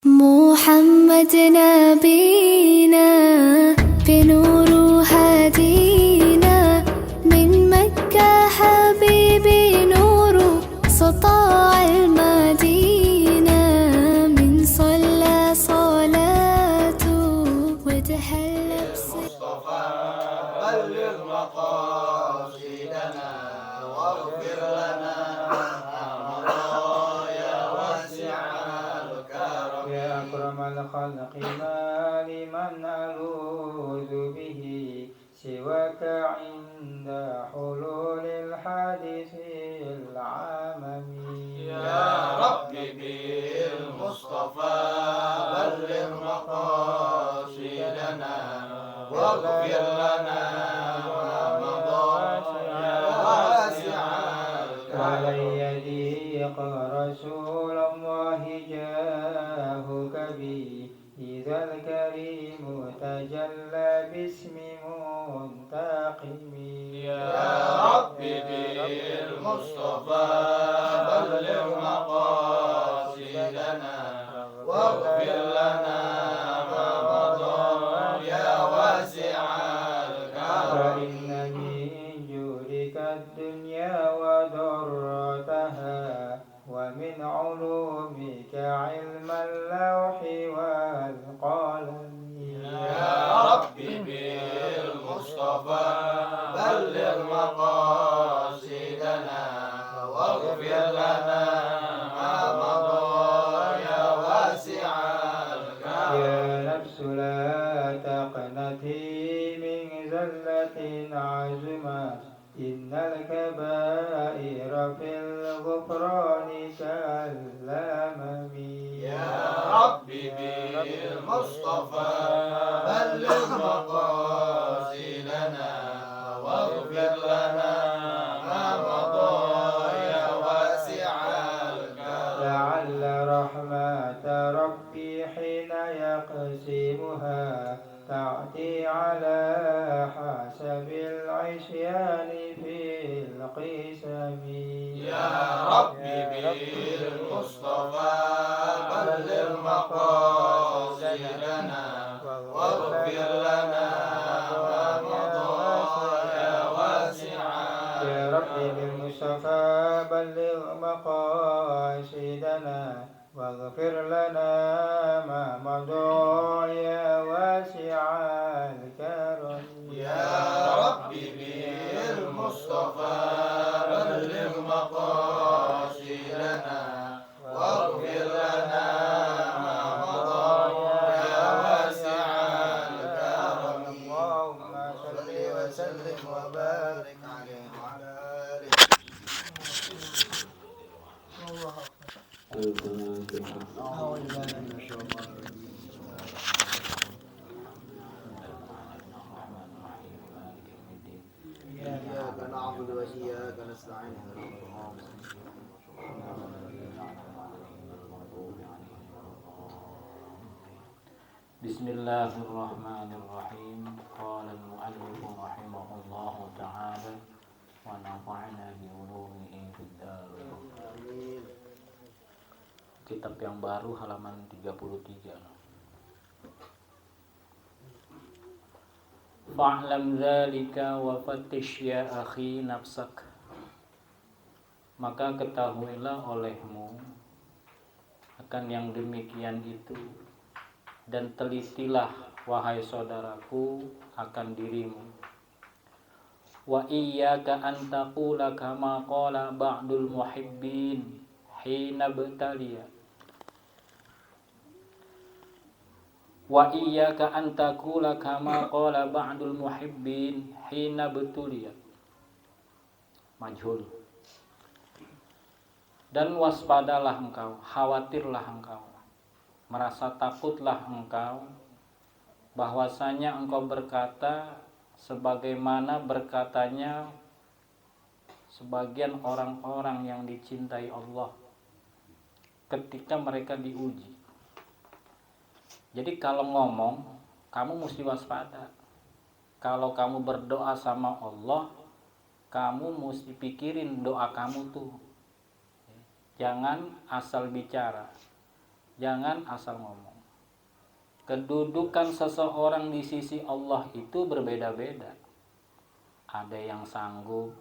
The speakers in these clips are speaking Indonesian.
محمد نبينا بنور هدينا من مكة حبيبي نور سطاع المدينة من صلى صلاته وتهلى المصطفى بلغ مقاصدنا واغفر لنا يا واسع الكرم يا أكرم الخلق ما لمن ألوذ به سواك عند حلول الحادث العممي يا رب بالمصطفى بلغ مقاصدنا واغفر لنا ما مضى يا واسع ولن الكرم يضيق رسول الله جاهك بي إذا الكريم تجلى باسم منتقم يا رب بالمصطفى بلغ مقاصدنا واغفر لنا ما مضى يا واسع الكرم فإن من جودك الدنيا وضرتها ومن علومك علم اللوح والقلم يا رب بالمصطفى بلغ مقاصدنا واغفر لنا ما مضى يا واسع الكرم يا نفس لا تقنطي من زلة عزمت إن الكبائر في الغفران كالأمم يا رب بالمصطفى بلغ مقاصدنا واغفر لنا ما مضى يا واسع الكرم لعل رحمة ربي حين يقسمها تأتي على حسب العصيان في القسم يا رب بالمصطفى بلغ مقاصدنا واغفر لنا ما مضى يا واسع يا رب بالمصطفى بلغ مقاصدنا واغفر لنا ما مضى يا واسع الكرم يا رب بالمصطفى بلغ مقاصدنا واغفر لنا ما مضى يا واسع الكرم اللهم صل وسلم وبارك عليه وعلى آله إياك نعبد وإياك نستعين Bismillahirrahmanirrahim. Qala al-mu'allif rahimahullahu ta'ala wa nafa'ana bi ulumihi fid dharain. Kitab yang baru halaman 33. Fa'lam dzalika wa fattish ya akhi nafsak. Maka ketahuilah olehmu akan yang demikian itu, dan telitilah wahai saudaraku akan dirimu. Wa iyyaka an taqula kama qala ba'dul muhibbin hina btaliya. Wa iyyaka an taqula kama qala ba'dul muhibbin hina btuliya. Majhul. Dan waspadalah engkau, khawatirlah engkau, merasa takutlah engkau, bahwasanya engkau berkata sebagaimana berkatanya sebagian orang-orang yang dicintai Allah ketika mereka diuji. Jadi kalau ngomong, kamu mesti waspada. Kalau kamu berdoa sama Allah, kamu mesti pikirin doa kamu tuh. Jangan asal bicara. Jangan asal ngomong. Kedudukan seseorang di sisi Allah itu berbeda-beda. Ada yang sanggup,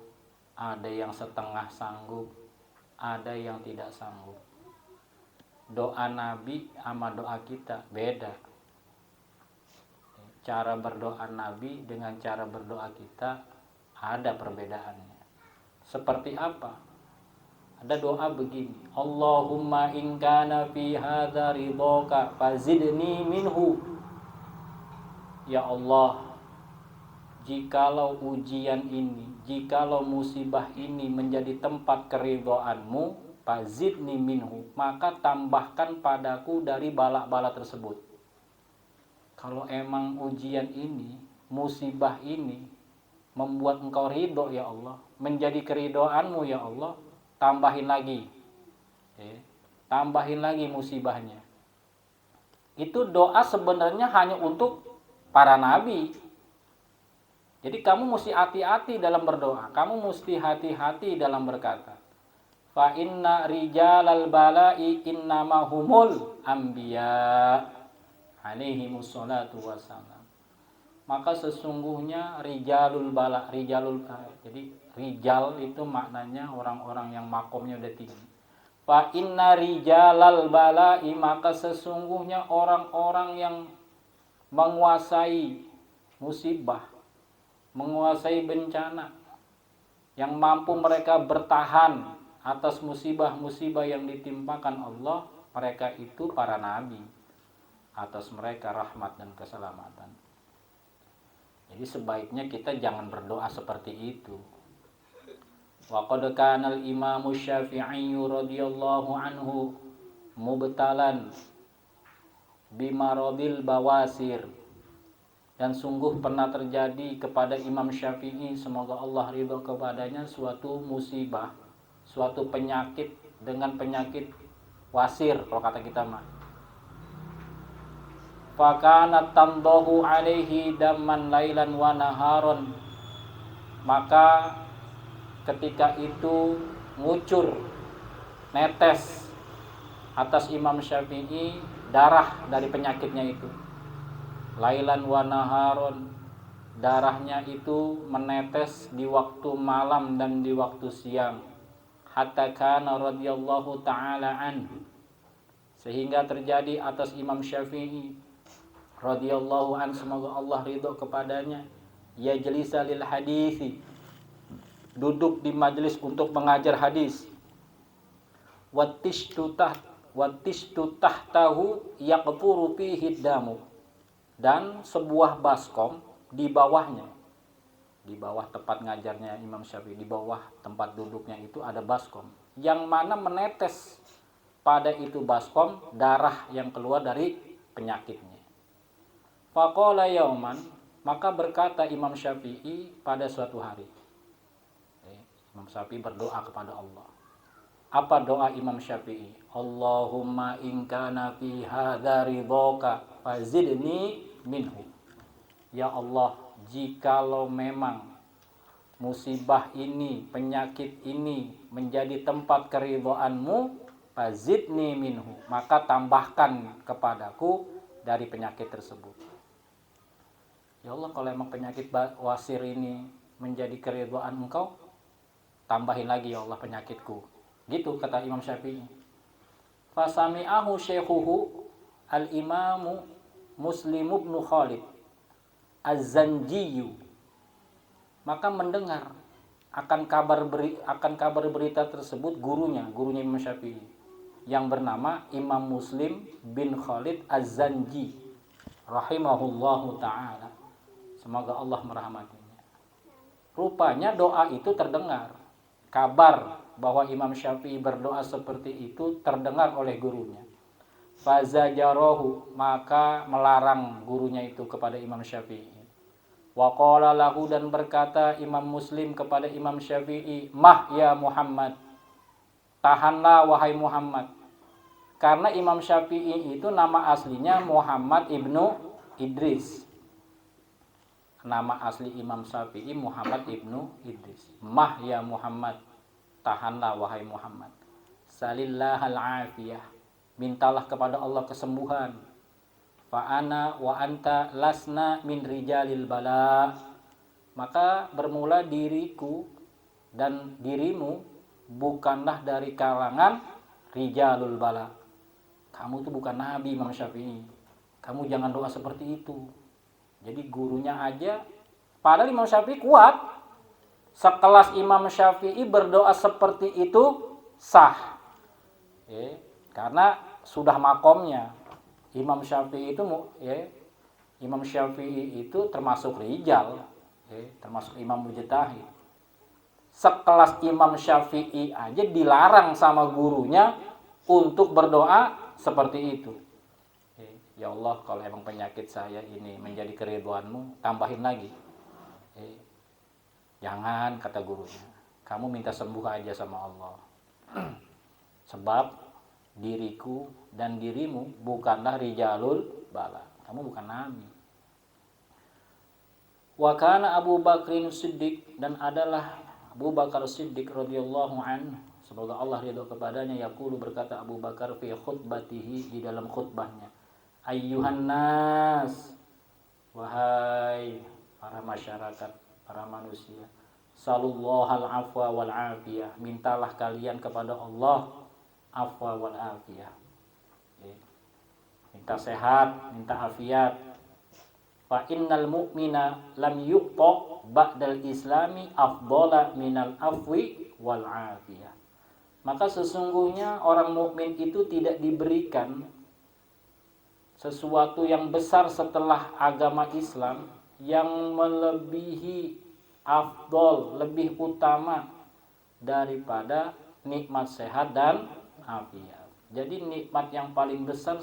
ada yang setengah sanggup, ada yang tidak sanggup. Doa Nabi sama doa kita beda. Cara berdoa Nabi dengan cara berdoa kita ada perbedaannya. Seperti apa? Ada doa begini, Allahumma in kana fi hadza ridhaka fazidni minhu. Ya Allah, jikalau ujian ini, jikalau musibah ini menjadi tempat keridhoanmu, fazidni minhu, maka tambahkan padaku dari bala-bala tersebut. Kalau emang ujian ini, musibah ini membuat engkau ridho ya Allah, menjadi keridhoanmu ya Allah, tambahin lagi. Tambahin lagi musibahnya. Itu doa sebenarnya hanya untuk para nabi. Jadi kamu mesti hati-hati dalam berdoa. Kamu mesti hati-hati dalam berkata. Fa inna rijalal bala'i innama humul anbiya alaihimus salatu wassalam. Maka sesungguhnya rijalul bala, jadi rijal itu maknanya orang-orang yang makomnya udah tinggi. Fa inna rijalal bala'i, maka sesungguhnya orang-orang yang menguasai musibah, menguasai bencana, yang mampu mereka bertahan atas musibah-musibah yang ditimpakan Allah, mereka itu para nabi. Atas mereka rahmat dan keselamatan. Jadi sebaiknya kita jangan berdoa seperti itu. Wa qad kana al-Imam Syafi'i radhiyallahu anhu mubtalan bimaradil bawasir. Dan sungguh pernah terjadi kepada Imam Syafi'i, semoga Allah ridho kepadanya, suatu musibah, suatu penyakit dengan penyakit wasir kalau kata kita mah. Fakanat tamdahu alaihi damman lailan wa naharon. Maka ketika itu ngucur, netes atas Imam Syafi'i darah dari penyakitnya itu. Lailan wa naharon, darahnya itu menetes di waktu malam dan di waktu siang. Hatta kana radhiyallahu ta'ala anhu, sehingga terjadi atas Imam Syafi'i radhiyallahu an, semoga Allah ridho kepadanya, yajlisa lil hadisi, duduk di majelis untuk mengajar hadis, wattishtu tahtahu yaqfuru fihi damu, dan sebuah baskom di bawahnya, di bawah tempat ngajarnya Imam Syafi'i, di bawah tempat duduknya itu ada baskom yang mana menetes pada itu baskom darah yang keluar dari penyakitnya. Faqala yauman, maka berkata Imam Syafi'i pada suatu hari. Imam Syafi'i berdoa kepada Allah. Apa doa Imam Syafi'i? Allahumma in kana fi hadza ridhaka fazidni minhu. Ya Allah, jikalau memang musibah ini, penyakit ini menjadi tempat keridhoanmu, fazidni minhu, maka tambahkan kepadaku dari penyakit tersebut. Ya Allah, kalau emang penyakit wasir ini menjadi keridhaan engkau, tambahin lagi ya Allah penyakitku. Gitu kata Imam Syafi'i. Fasami'ahu syekhuhu al-imamu Muslim ibn Khalid Az-Zanjiyu. Maka mendengar akan kabar berita tersebut gurunya Imam Syafi'i, yang bernama Imam Muslim bin Khalid Az-Zanji rahimahullahu ta'ala. Semoga Allah merahmatinya. Rupanya doa itu terdengar. Kabar bahwa Imam Syafi'i berdoa seperti itu terdengar oleh gurunya. Fazajarahu, maka melarang gurunya itu kepada Imam Syafi'i. Wa qala lahu, dan berkata Imam Muslim kepada Imam Syafi'i, mah ya Muhammad, tahanlah wahai Muhammad. Karena Imam Syafi'i itu nama aslinya Muhammad ibnu Idris. Nama asli Imam Syafi'i Muhammad ibnu Idris. Mah ya Muhammad, tahanlah wahai Muhammad. Salillahal afiyah, mintalah kepada Allah kesembuhan. Fa ana wa anta lasna min rijalil bala. Maka bermula diriku dan dirimu bukanlah dari kalangan rijalul bala. Kamu itu bukan nabi, Imam Syafi'i. Kamu jangan doa seperti itu. Jadi gurunya aja, padahal Imam Syafi'i kuat. Sekelas Imam Syafi'i berdoa seperti itu sah. Karena sudah makomnya. Imam Syafi'i itu termasuk rijal, termasuk imam mujtahid. Sekelas Imam Syafi'i aja dilarang sama gurunya untuk berdoa seperti itu. Ya Allah, kalau emang penyakit saya ini menjadi keridhaan-Mu, tambahin lagi. Jangan, kata gurunya. Kamu minta sembuh aja sama Allah. Sebab diriku dan dirimu bukanlah rijalul bala. Kamu bukan nabi. Wa kana Abu Bakrin Siddiq, dan adalah Abu Bakar Siddiq radhiyallahu anhu, semoga Allah ridha kepadanya, yaqulu, berkata Abu Bakar fi khutbatihi, di dalam khutbahnya, ayyuhan nas, wahai para masyarakat, para manusia, sallallahu al-afwa wal afiyah, mintalah kalian kepada Allah afwa wal afiyah. Minta sehat, minta afiat. Fa innal mu'mina lam yuqta ba'dal islami afdala minal afwi wal afiyah. Maka sesungguhnya orang mukmin itu tidak diberikan sesuatu yang besar setelah agama Islam yang melebihi afdol, lebih utama daripada nikmat sehat dan afiat. Jadi nikmat yang paling besar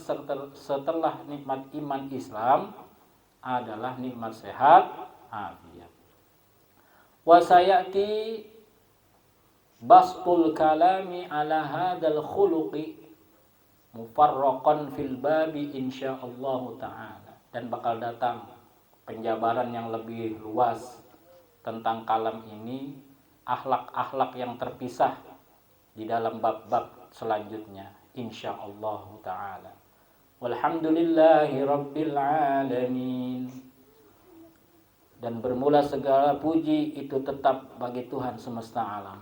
setelah nikmat iman Islam adalah nikmat sehat afiat. Wa sayati bastul kalami ala hadzal khuluqi mufarraqan fil babi insyaallah taala. Dan bakal datang penjabaran yang lebih luas tentang kalam ini, akhlak-akhlak yang terpisah di dalam bab-bab selanjutnya insyaallah taala. Walhamdulillahi rabbil alamin. Dan bermula segala puji itu tetap bagi Tuhan semesta alam.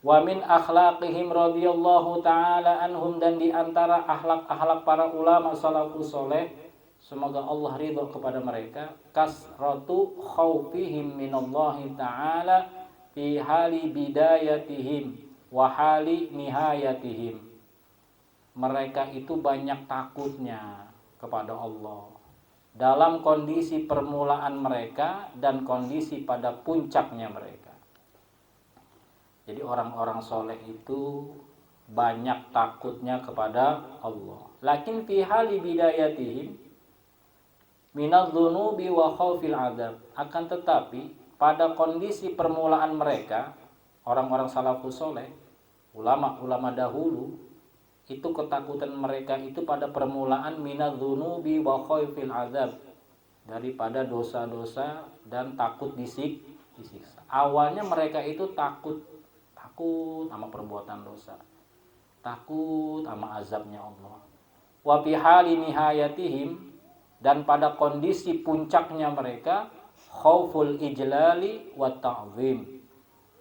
Wa min akhlaqihim radhiyallahu taala anhum, dan di antara akhlak-akhlak para ulama salafus saleh, semoga Allah ridha kepada mereka, kasratu khaufihim minallahi taala fi hali bidayatihim wa hali nihayatihim. Mereka itu banyak takutnya kepada Allah dalam kondisi permulaan mereka dan kondisi pada puncaknya mereka. Jadi orang-orang soleh itu banyak takutnya kepada Allah. Lakin fi hali bidayatihim minadz-dzunubi wa khaufil adzab. Akan tetapi pada kondisi permulaan mereka, orang-orang salafus soleh, ulama-ulama dahulu, itu ketakutan mereka itu pada permulaan minadz-dzunubi wa khaufil adzab, daripada dosa-dosa dan takut disiksa. Awalnya mereka itu takut sama perbuatan dosa, takut sama azabnya Allah. Wa fi hali nihayatihim, dan pada kondisi puncaknya mereka, khauful ijlali wa ta'zim.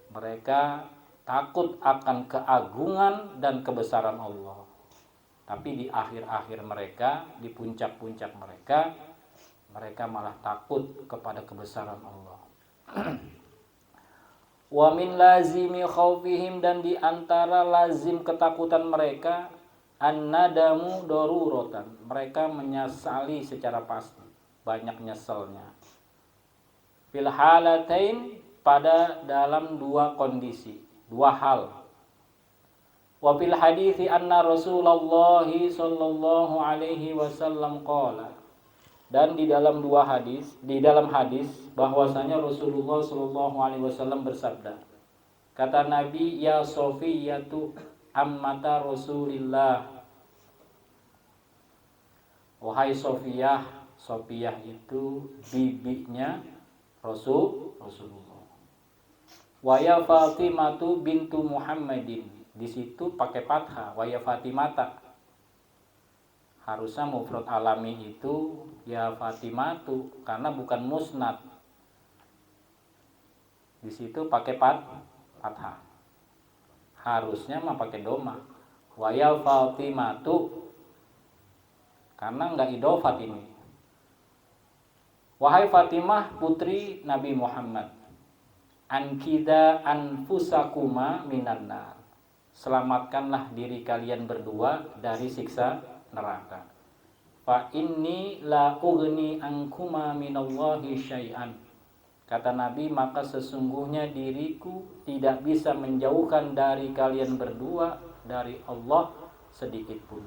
Mereka takut akan keagungan dan kebesaran Allah. Tapi di akhir-akhir mereka, di puncak-puncak mereka, mereka malah takut kepada kebesaran Allah. Wa min lazimi khaufihim, dan di antara lazim ketakutan mereka, an-nadamu daruratan. Mereka menyesali secara pasti, banyak nyeselnya. Fil halatain, pada dalam dua kondisi, dua hal. Wa fil hadithi anna Rasulullah sallallahu alaihi wasallam qala, dan di dalam hadis bahwasanya Rasulullah sallallahu alaihi wasallam bersabda, kata Nabi, ya Sofiyatu ammata Rasulillah, wahai Sofiyah. Sofiyah itu bibinya Rasulullah. Wa ya Fatimatu bintu Muhammadin, di situ pakai fathah, wa ya Fatimata. Harusnya mufrad alami itu ya Fatimatu, karena bukan musnad. Di situ pakai fathah. Harusnya mah pakai doma. Wa ya Fatimatu, karena enggak idofat ini. Wahai Fatimah putri Nabi Muhammad, ankida anfusakuma minan nar. Selamatkanlah diri kalian berdua dari siksa neraka. Fa inni la ughni ankuma minallahi syai'an. Kata Nabi, maka sesungguhnya diriku tidak bisa menjauhkan dari kalian berdua dari Allah sedikit pun.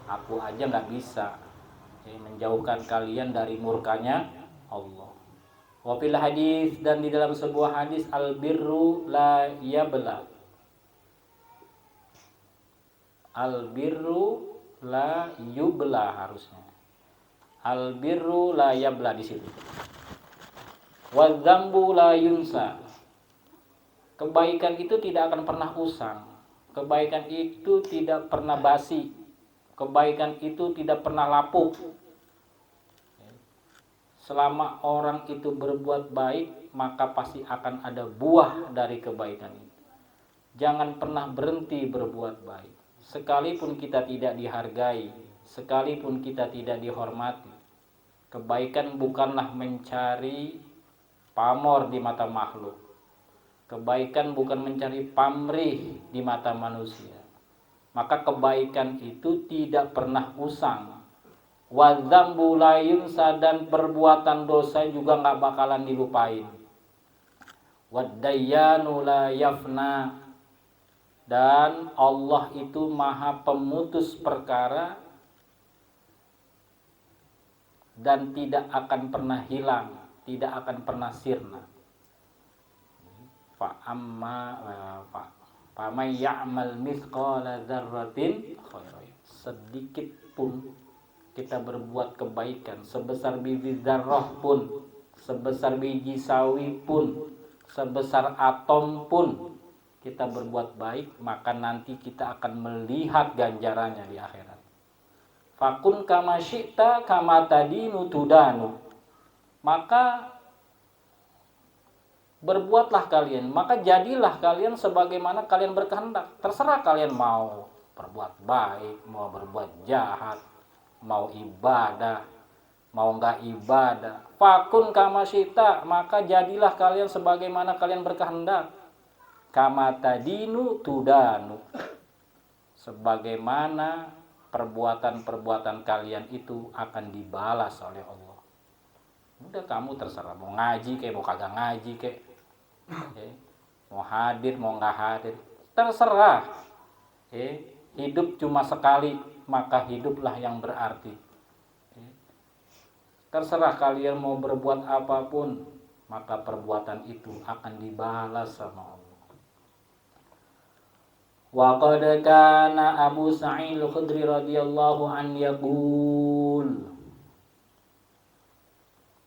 Aku aja nggak bisa menjauhkan kalian dari murkanya Allah. Wa fil hadis, dan di dalam sebuah hadis, al birru la yabla. Al birru la yubla harusnya. Al birru la yabla di situ. Wa dzambu la yunsa. Kebaikan itu tidak akan pernah usang. Kebaikan itu tidak pernah basi. Kebaikan itu tidak pernah lapuk. Selama orang itu berbuat baik, maka pasti akan ada buah dari kebaikan itu. Jangan pernah berhenti berbuat baik. Sekalipun kita tidak dihargai, sekalipun kita tidak dihormati, kebaikan bukanlah mencari pamor di mata makhluk. Kebaikan bukan mencari pamrih di mata manusia. Maka kebaikan itu tidak pernah usang. Wa dzambu la yunsa, dan perbuatan dosa juga nggak bakalan dilupain. Wa dayyanu la yafna, dan Allah itu maha pemutus perkara dan tidak akan pernah hilang, tidak akan pernah sirna. Fa may ya'mal mithqala dzarratin khairan. Sedikit pun kita berbuat kebaikan, sebesar biji zarrah pun, sebesar biji sawi pun, sebesar atom pun, kita berbuat baik, maka nanti kita akan melihat ganjarannya di akhirat. Fakun kama syi'ta kama tadinu tudanu. Maka berbuatlah kalian, maka jadilah kalian sebagaimana kalian berkehendak. Terserah kalian mau berbuat baik, mau berbuat jahat, mau ibadah, mau enggak ibadah. Fakun kama syi'ta, maka jadilah kalian sebagaimana kalian berkehendak. Kama tadinu tudanu. Sebagaimana perbuatan-perbuatan kalian itu akan dibalas oleh Allah. Udah, kamu terserah mau ngaji kayak mau kagak ngaji kayak, mau hadir mau nggak hadir, terserah. Hidup cuma sekali, maka hiduplah yang berarti. Terserah kalian mau berbuat apapun, maka perbuatan itu akan dibalas sama Allah. Wa qad kana Abu Sa'id Al-Khudri radhiyallahu an yaqul,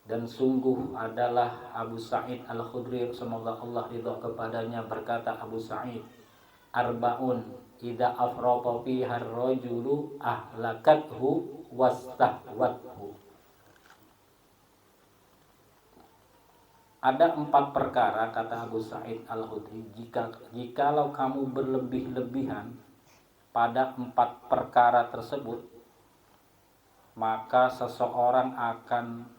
dan sungguh adalah Abu Sa'id Al-Khudri, semoga Allah ridha kepadanya, berkata Abu Sa'id, arba'un idza afrata fiha ar-rajulu ahlakathu wastahwathu. Ada 4 perkara, kata Abu Sa'id Al-Khudri, jikalau kamu berlebih-lebihan pada 4 perkara tersebut, maka seseorang akan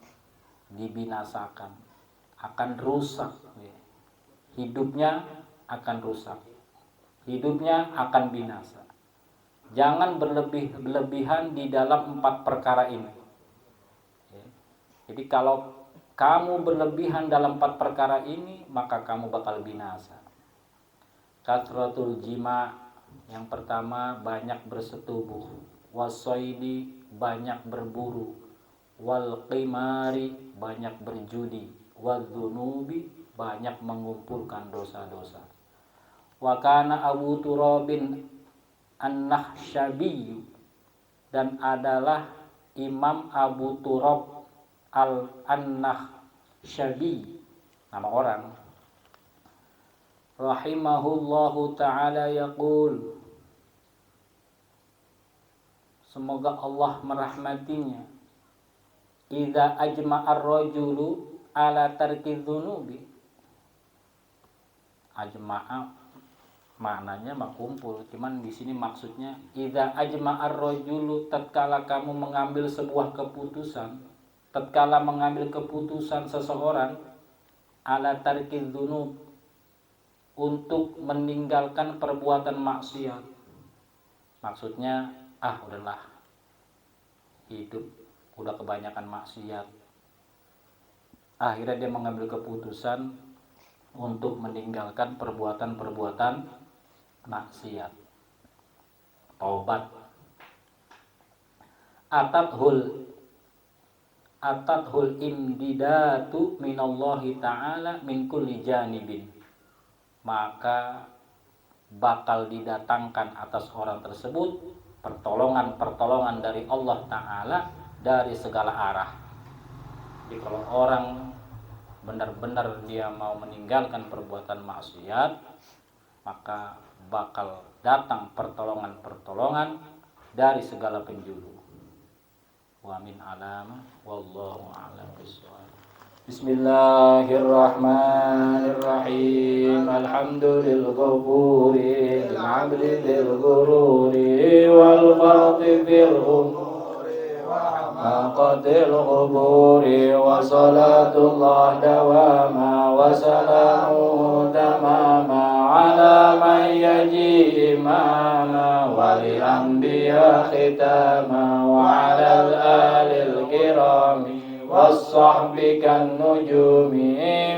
dibinasakan, akan rusak, hidupnya akan rusak, hidupnya akan binasa. Jangan berlebihan di dalam 4 perkara ini. Jadi kalau kamu berlebihan dalam 4 perkara ini, maka kamu bakal binasa. Kathratul jima, yang pertama banyak bersetubuh. Wasoidi, banyak berburu. Wal qimari, banyak berjudi. Wadzunubi, banyak mengumpulkan dosa-dosa. Wa kana Abu Turabin An-Nakhsyabi, dan adalah Imam Abu Turab An-Nakhsyabi, nama orang, rahimahullahu ta'ala, yaqul, semoga Allah merahmatinya, idza ajma'ar rajulu ala tarki dzunubi. Ajma'a maknanya kumpul, cuman di sini maksudnya idza ajma'ar rajulu, tatkala kamu mengambil sebuah keputusan, tatkala mengambil keputusan seseorang ala tarki dzunub, untuk meninggalkan perbuatan maksiat. Maksudnya udahlah, hidup udah kebanyakan maksiat. Akhirnya dia mengambil keputusan untuk meninggalkan perbuatan-perbuatan maksiat. Taubat. Atathul imdidatu minallahi ta'ala min kulli janibin. Maka bakal didatangkan atas orang tersebut pertolongan-pertolongan dari Allah Ta'ala dari segala arah. Jadi kalau orang benar-benar dia mau meninggalkan perbuatan maksiat, maka bakal datang pertolongan-pertolongan dari segala penjuru. Wa min alama wallahu a'lam bishawab. Bismillahirrahmanirrahim. Alhamdulillahil ghafuri lil 'abdi lil ghururi wal fardi fil umuri wa maqatil quburi wa salatullah dawama wa salamu tamama ala man yaji imama wa lil anbiya khitama wa ala al alil kirami والصحب كالنجوم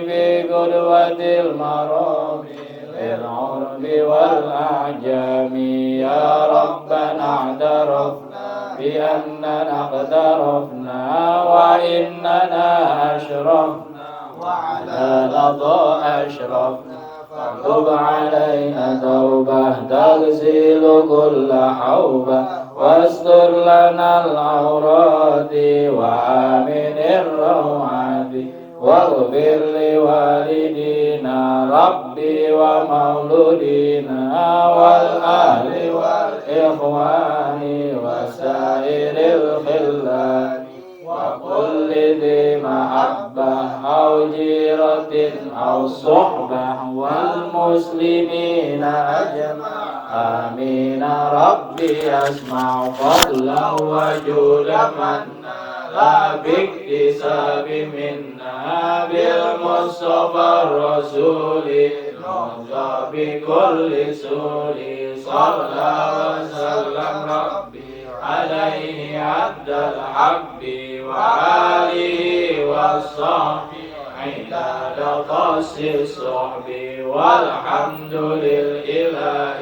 في قدوة المرام للعرب والأعجام يا ربنا اعترفنا بأننا اقترفنا وإننا أشرفنا وعلى لظى أشرفنا فتب علينا توبة تغسل كل حوبة واستر لنا العورات وآمن الروعات واغفر لوالدينا ربي ومولودينا والأهل والإخوان وسائر الخلان وكل ذي محبة أو جيرة أو صحبة والمسلمين أجمعين آمين ربي أسمع فضلا وجودا منا لا باكتساب منا بالمصطفى الرسول نرجى بكل سول صلى وسلم ربي عليه عبد الحق وآله والصحب عداد قص الصحب والحمد للإله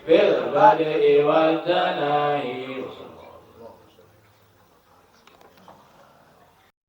بالبدء والتناهي